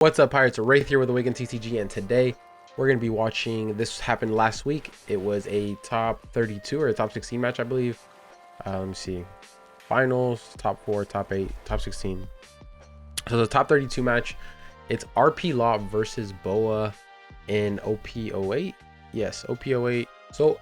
What's up, Pirates? Wraith here with Awaken TCG, and today we're going to be watching. This happened last week. It was a top 32 or a top 16 match, I believe. Let me see. Finals, top 4, top 8, top 16. So the top 32 match, it's RP LAW versus BOA in OP08. Yes, OP08. So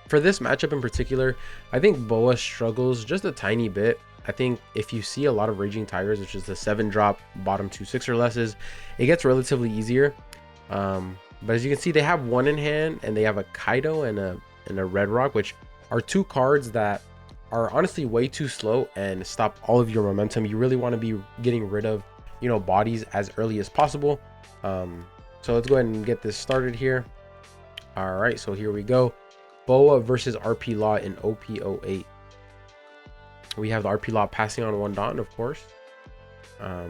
for this matchup in particular, I think BOA struggles just a tiny bit. I think if you see a lot of Raging Tigers, which is the 7-drop bottom 2 6 or lesses, it gets relatively easier. But as you can see, they have one in hand, and they have a Kaido and a Red Rock, which are two cards that are honestly way too slow and stop all of your momentum. You really want to be getting rid of, bodies as early as possible. So let's go ahead and get this started here. All right, so here we go. BOA versus RP LAW in OP08. We have the RP LAW passing on one Dawn, of course. I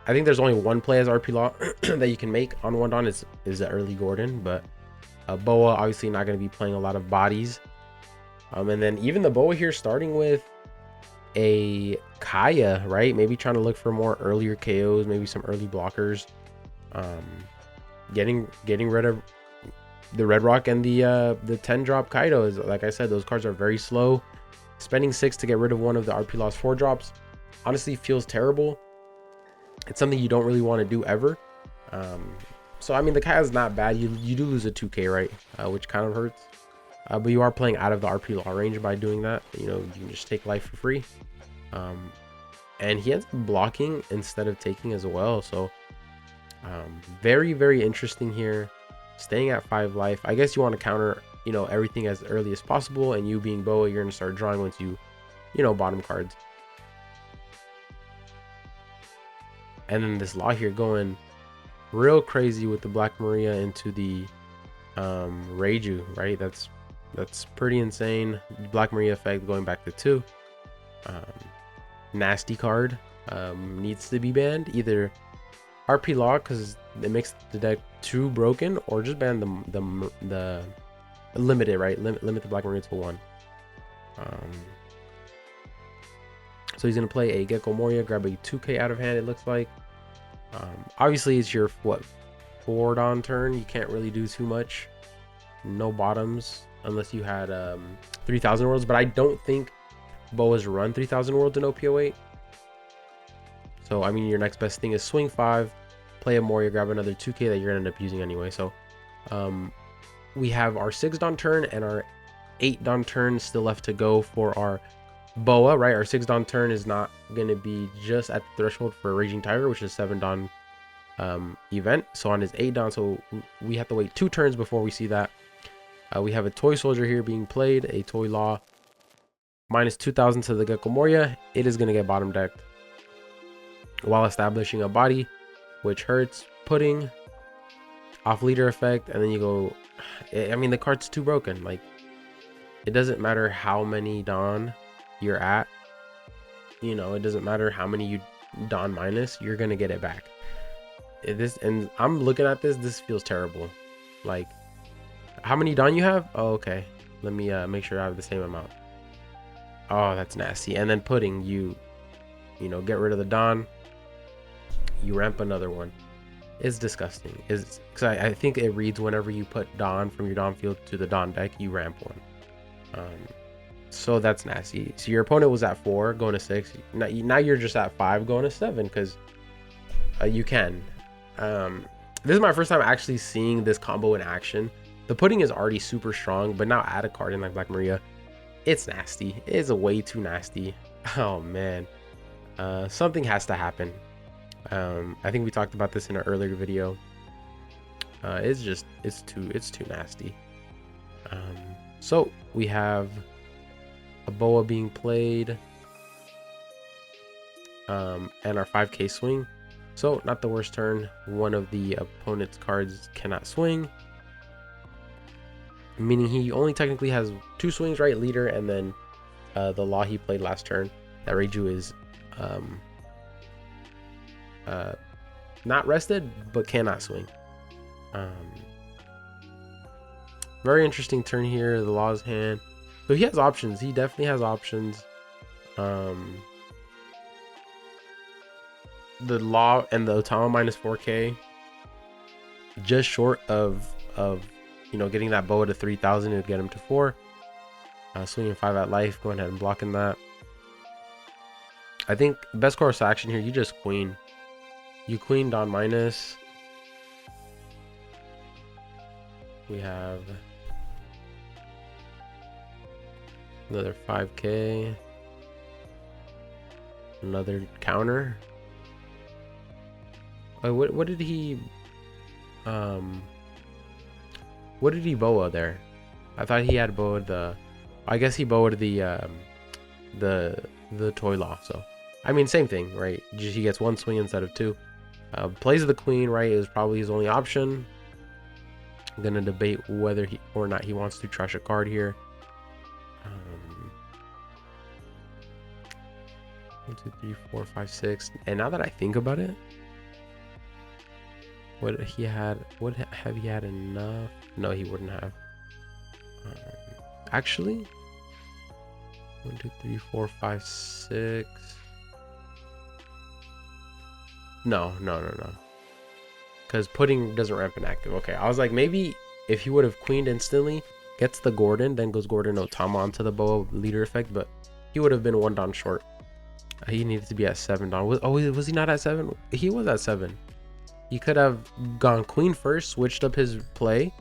think there's only one play as RP LAW that you can make on one Dawn is the early Gordon, but BOA obviously not going to be playing a lot of bodies. And then even the BOA here starting with a Kaya, right? Maybe trying to look for more earlier KOs, maybe some early blockers. Getting rid of the Red Rock and the 10-drop Kaido. Is, like I said, those cards are very slow. Spending 6 to get rid of one of the RP LAW's 4-drops honestly feels terrible. It's something you don't really want to do ever. So I mean, the Kaya is not bad. You do lose a 2k, right? Which kind of hurts. But you are playing out of the RP LAW range by doing that. You can just take life for free. And he ends up blocking instead of taking as well. So very, very interesting here. Staying at 5 life. I guess you want to counter everything as early as possible, and you being BOA, you're gonna start drawing once you bottom cards. And then this LAW here going real crazy with the Black Maria into the Reiju, right? That's pretty insane. Black Maria effect going back to 2. Nasty card. Needs to be banned. Either RP LAW because it makes the deck too broken, or just ban the limit it, right? Limit the Black Maria to 1. So he's gonna play a Gecko Moria, grab a 2k out of hand, it looks like. Obviously it's your 4 Dawn turn. You can't really do too much. No bottoms unless you had 3000 worlds, but I don't think BOA's run 3000 worlds in OP08. So I mean, your next best thing is swing 5, play a Moria, grab another 2k that you're gonna end up using anyway. So we have our 6 Dawn turn and our 8 Dawn turn still left to go for our BOA, right? Our 6 Dawn turn is not going to be just at the threshold for Raging Tiger, which is 7 Dawn event. So on his 8 Dawn, so we have to wait 2 turns before we see that. We have a Toy Soldier here being played, a Toy LAW. Minus 2000 to the Gecko Moria. It is going to get bottom decked while establishing a body, which hurts. Pudding, off leader effect, and then you go. I mean, the card's too broken. Like, it doesn't matter how many Dawn you're at. It doesn't matter how many you Dawn minus. You're gonna get it back. And I'm looking at this. This feels terrible. Like, how many Dawn you have? Oh, okay. Let me make sure I have the same amount. Oh, that's nasty. And then Pudding, you get rid of the Dawn. You ramp another one. It's disgusting. Is because I think it reads whenever you put Dawn from your Dawn field to the Dawn deck, you ramp one. So that's nasty. So your opponent was at 4 going to 6. Now you're just at 5 going to 7 because you can. This is my first time actually seeing this combo in action. The Pudding is already super strong, but now add a card in like Black Maria. It's nasty. It is way too nasty. Oh man. Something has to happen. I think we talked about this in an earlier video. It's too nasty. So we have a BOA being played, and our 5k swing. So not the worst turn. One of the opponent's cards cannot swing, meaning he only technically has 2 swings, right? Leader, and then the LAW he played last turn. That Reiju is not rested, but cannot swing. Very interesting turn here. The LAW's hand. So he has options. He definitely has options. the LAW and the Otama minus 4K just short of you know, getting that boa to 3,000 to get him to 4. Swinging 5 at life, going ahead and blocking that. I think best course of action here, you just queen. You queen Don minus. We have another 5k. Another counter. What did he boa there? I thought he had boa the, I guess he boa'd the toy law. So I mean, same thing, right? Just he gets 1 swing instead of 2. Plays the queen, right? Is probably his only option. I'm gonna debate whether he or not he wants to trash a card here. 1, 2, 3, 4, 5, 6. And now that I think about it, would have he had enough? No, he wouldn't have. Actually, 1, 2, 3, 4, 5, 6. No. Because pudding doesn't ramp inactive. Okay, I was like, maybe if he would have queened instantly, gets the Gordon, then goes Gordon Otama onto the boa leader effect, but he would have been 1 Don short. He needed to be at 7 Don. Was he not at 7? He was at 7. He could have gone queen first, switched up his play.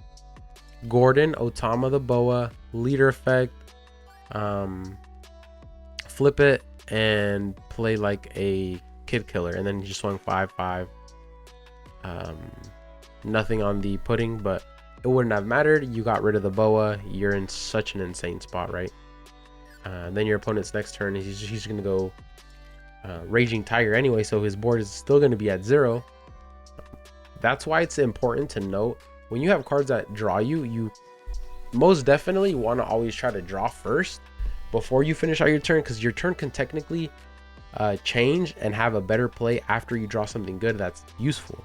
Gordon, Otama the boa, leader effect, flip it, and play like a kid killer, and then he just swung 5/5. Nothing on the pudding, but it wouldn't have mattered. You got rid of the boa. You're in such an insane spot, right? Then your opponent's next turn, he's gonna go Raging Tiger anyway, so his board is still gonna be at 0. That's why it's important to note when you have cards that draw you, you most definitely want to always try to draw first before you finish out your turn, because your turn can technically change and have a better play after you draw something good that's useful.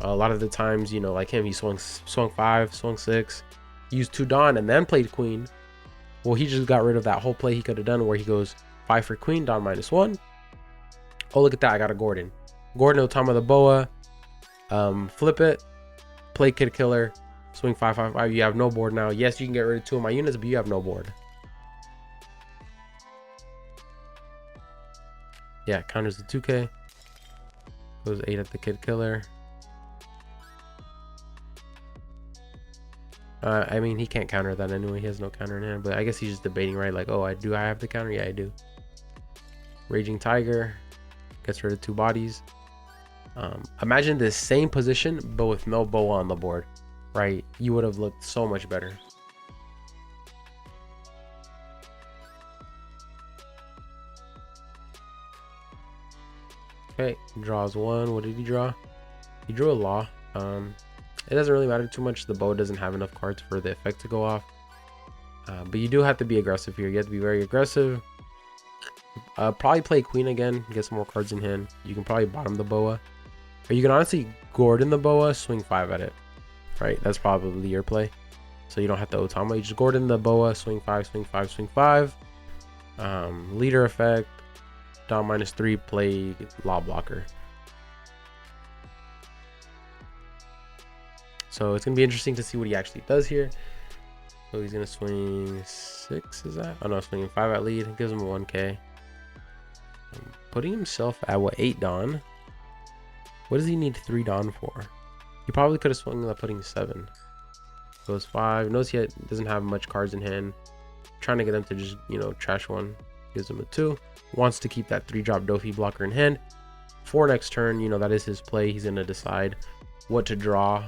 A lot of the times, you know, like him, he swung 5, swung 6, used 2 Don, and then played queen. Well, he just got rid of that whole play he could have done where he goes 5 for queen, Don -1. Oh, look at that, I got a Gordon. Gordon Otama the boa. Flip it, play kid killer, swing 5/5/5. You have no board now. Yes, you can get rid of 2 of my units, but you have no board. Yeah, counters the 2k. Goes 8 at the kid killer. I mean, he can't counter that anyway. He has no counter in hand, but I guess he's just debating, right? Like, oh, I have the counter? Yeah, I do. Raging Tiger gets rid of 2 bodies. Imagine this same position, but with no boa on the board, right? You would have looked so much better. Okay, draws 1. What did he draw? He drew a law. It doesn't really matter too much. The boa doesn't have enough cards for the effect to go off. But you do have to be aggressive here. You have to be very aggressive. Probably play queen again, get some more cards in hand. You can probably bottom the boa. Or you can honestly Gordon the boa, swing 5 at it. Right? That's probably your play. So you don't have to Otama. You just Gordon the boa, swing 5, swing 5, swing 5. Leader effect. Don -3, play law blocker. So it's going to be interesting to see what he actually does here. So he's going to swing 6, is that? Oh no, swinging 5 at lead. It gives him a 1k. Putting himself at what, 8 Don? What does he need 3 Don for? He probably could have swung the putting 7. Goes 5. Knows he doesn't have much cards in hand. Trying to get them to just, you know, trash 1. Gives him a 2. Wants to keep that 3-drop Dofi blocker in hand. For next turn, you know, that is his play. He's going to decide what to draw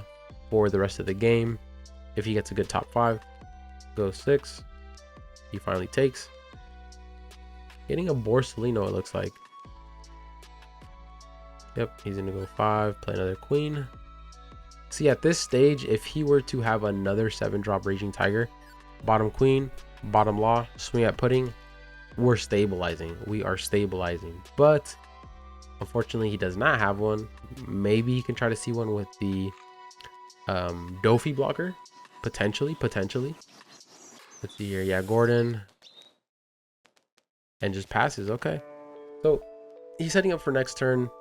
for the rest of the game. If he gets a good top 5, goes 6. He finally takes. Getting a Borsellino, it looks like. Yep, he's gonna go 5, play another queen. See, at this stage, if he were to have another 7-drop Raging Tiger, bottom queen, bottom law, swing at pudding, we're stabilizing. We are stabilizing. But unfortunately, he does not have one. Maybe he can try to see one with the Dofi blocker. Potentially. Let's see here. Yeah, Gordon. And just passes. Okay. So he's setting up for next turn.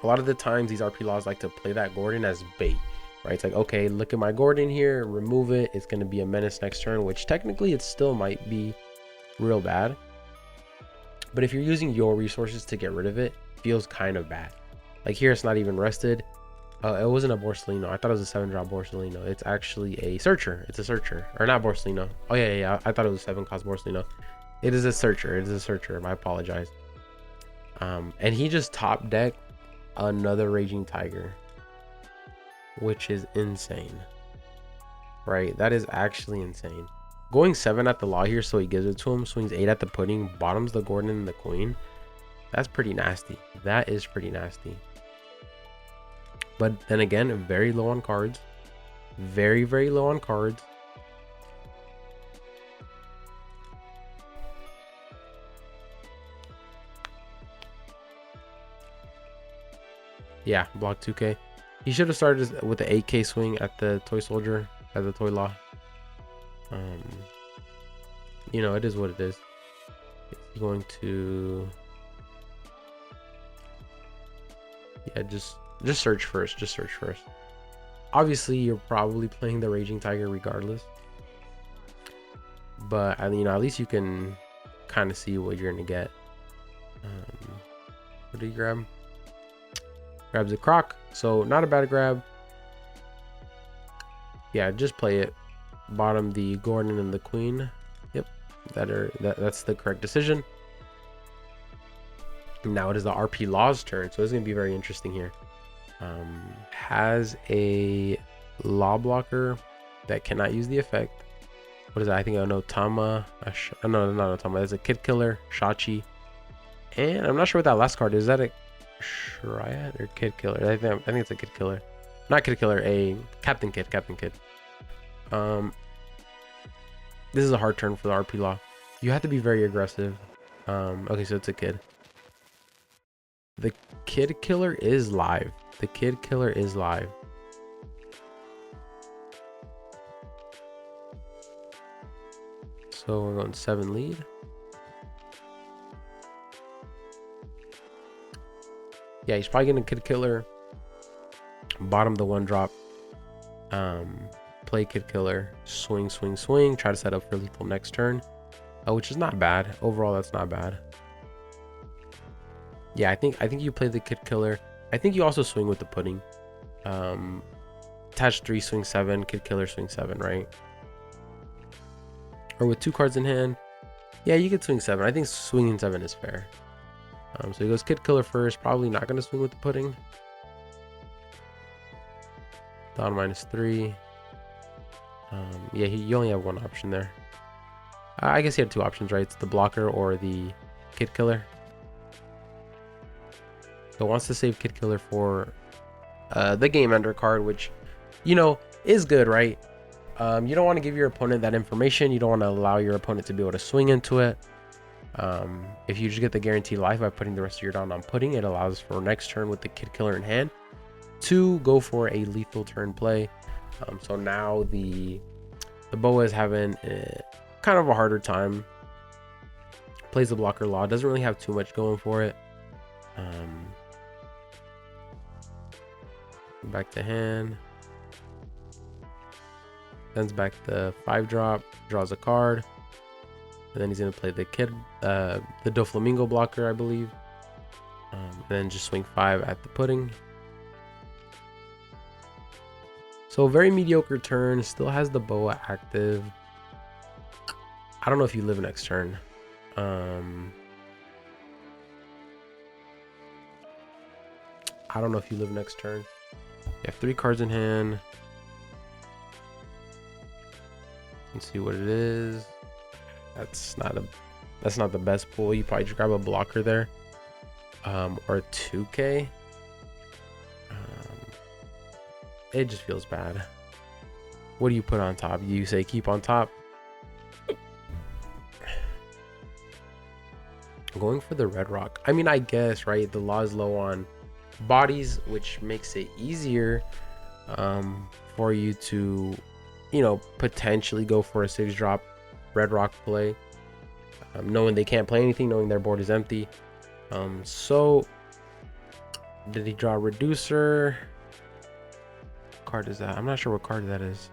A lot of the times these RP laws like to play that Gordon as bait. right? It's like, okay, look at my Gordon here, remove it. It's going to be a menace next turn, which technically it still might be real bad. But if you're using your resources to get rid of it, it feels kind of bad. Like here, it's not even rested. It wasn't a Borsellino. I thought it was a 7-drop Borsellino. It's actually a Searcher. It's a Searcher. Or not Borsellino. Oh, yeah. I thought it was 7-cost Borsellino. It is a Searcher. It is a Searcher. I apologize. And he just top decked another Raging Tiger, which is insane. Right? That is actually insane. Going 7 at the Law here, so he gives it to him. Swings 8 at the Pudding. Bottoms the Gordon and the Queen. That's pretty nasty. That is pretty nasty. But then again, very low on cards. Very, very low on cards. Yeah, block 2K. He should have started with the 8K swing at the Toy Soldier, at the Toy Law. You know, it is what it is. He's going to... Yeah, just search first. Just search first. Obviously, you're probably playing the Raging Tiger regardless. But, you know, at least you can kind of see what you're going to get. What did he grab? Grabs a Croc. So, not a bad grab. Yeah, just play it. Bottom the Gordon and the Queen. Yep, that's the correct decision. Now it is the RP Law's turn, so it's going to be very interesting here. Has a Law blocker that cannot use the effect. What is that? I think I know Tama. No, not Tama. That's a Kid Killer, Shachi. And I'm not sure what that last card is. Is that a Shriat or Kid Killer? I think it's a Kid Killer. Not Kid Killer, a Captain Kid. This is a hard turn for the RP Law. You have to be very aggressive. Okay, so it's a Kid. The Kid Killer is live. The Kid Killer is live. So we're going 7 lead. Yeah, he's probably getting a Kid Killer. Bottom the 1-drop. Play Kid Killer. Swing. Try to set up for lethal next turn. Which is not bad. Overall, that's not bad. Yeah, I think you play the Kid Killer. I think you also swing with the Pudding. Attach 3, swing 7, Kid Killer, swing 7, right? Or with 2 cards in hand. Yeah, you could swing 7. I think swinging 7 is fair. So he goes Kid Killer first. Probably not going to swing with the Pudding. Down -3. Yeah, you only have one option there. I guess he had 2 options, right? It's the blocker or the Kid Killer. So wants to save Kid Killer for the Game Ender card, which, you know, is good, right? You don't want to give your opponent that information. You don't want to allow your opponent to be able to swing into it. If you just get the guaranteed life by putting the rest of your down on Pudding, it allows for next turn with the Kid Killer in hand to go for a lethal turn play. So now the Boa is having kind of a harder time. Plays the blocker Law. Doesn't really have too much going for it. Back to hand. Sends back the 5-drop. Draws a card. And then he's going to play the Doflamingo blocker, I believe. And then just swing 5 at the Pudding. So very mediocre turn. Still has the Boa active. I don't know if you live next turn. I don't know if you live next turn. You have 3 cards in hand. Let's see what it is. That's not the best pull. You probably just grab a blocker there. Or a 2K. It just feels bad. What do you put on top? You say keep on top. Going for the Red Rock. I mean, I guess, right? The Law is low on bodies, which makes it easier for you to, you know, potentially go for a 6-drop Red Rock play, knowing they can't play anything, knowing their board is empty. So did he draw a Reducer card is that? I'm not sure what card that is.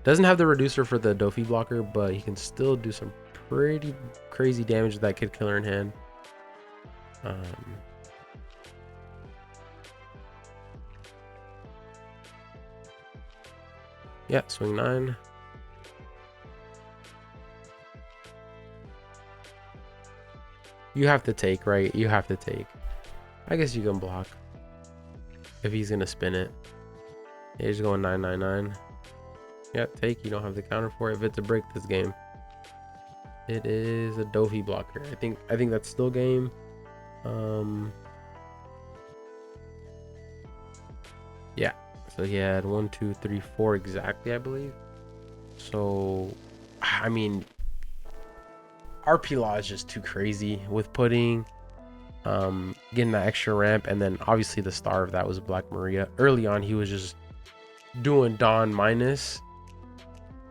Doesn't have the reducer for the Dofi blocker, but he can still do some pretty crazy damage with that Kid Killer in hand. Yeah, swing 9. You have to take, right? You have to take. I guess you can block if he's gonna spin it. Yeah, he's going 999. Yeah, take. You don't have the counter for it. If it's a break this game, it is a Dofi blocker. I think that's still game. Yeah. So he had 1, 2, 3, 4 exactly, I believe. So, I mean, RP Law is just too crazy with putting, getting that extra ramp, and then obviously the star of that was Black Maria. Early on, he was just doing Dawn minus.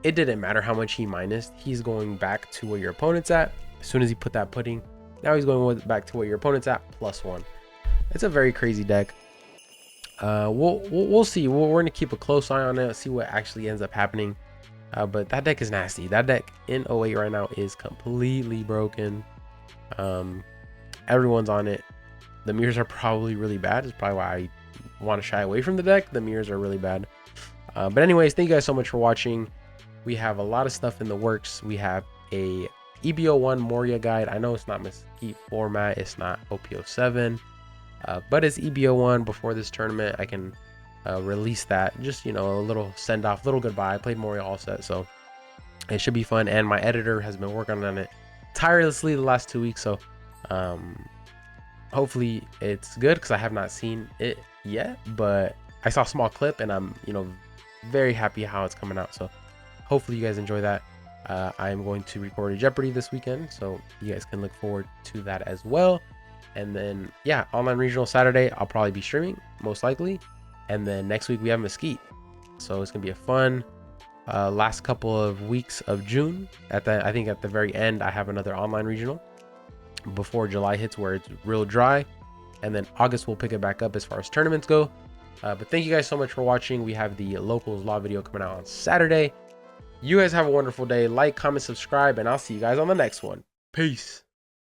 It didn't matter how much he minused. He's going back to where your opponent's at. As soon as he put that pudding, now he's going back to where your opponent's at, +1. It's a very crazy deck. We'll see. We're gonna keep a close eye on it, see what actually ends up happening. But that deck is nasty. That deck in 08 right now is completely broken. Everyone's on it. The mirrors are probably really bad. It's probably why I want to shy away from the deck. The mirrors are really bad. But anyways, thank you guys so much for watching. We have a lot of stuff in the works. We have a EBO1 Moria guide. I know it's not Mesquite format. It's not OP07. But it's EBO1. Before this tournament, I can release that. Just, you know, a little send off, little goodbye. I played Moria all set, so it should be fun. And my editor has been working on it tirelessly the last 2 weeks. So hopefully it's good, because I have not seen it yet. But I saw a small clip, and I'm, you know, very happy how it's coming out. So hopefully you guys enjoy that. I am going to record a Jeopardy this weekend, so you guys can look forward to that as well. And then, yeah, online regional Saturday, I'll probably be streaming, most likely. And then next week we have Mesquite, so it's gonna be a fun last couple of weeks of June. I think at the very end, I have another online regional before July hits, where it's real dry. And then August we'll pick it back up as far as tournaments go. But thank you guys so much for watching. We have the locals law video coming out on Saturday. You guys have a wonderful day. Like, comment, subscribe, and I'll see you guys on the next one. Peace.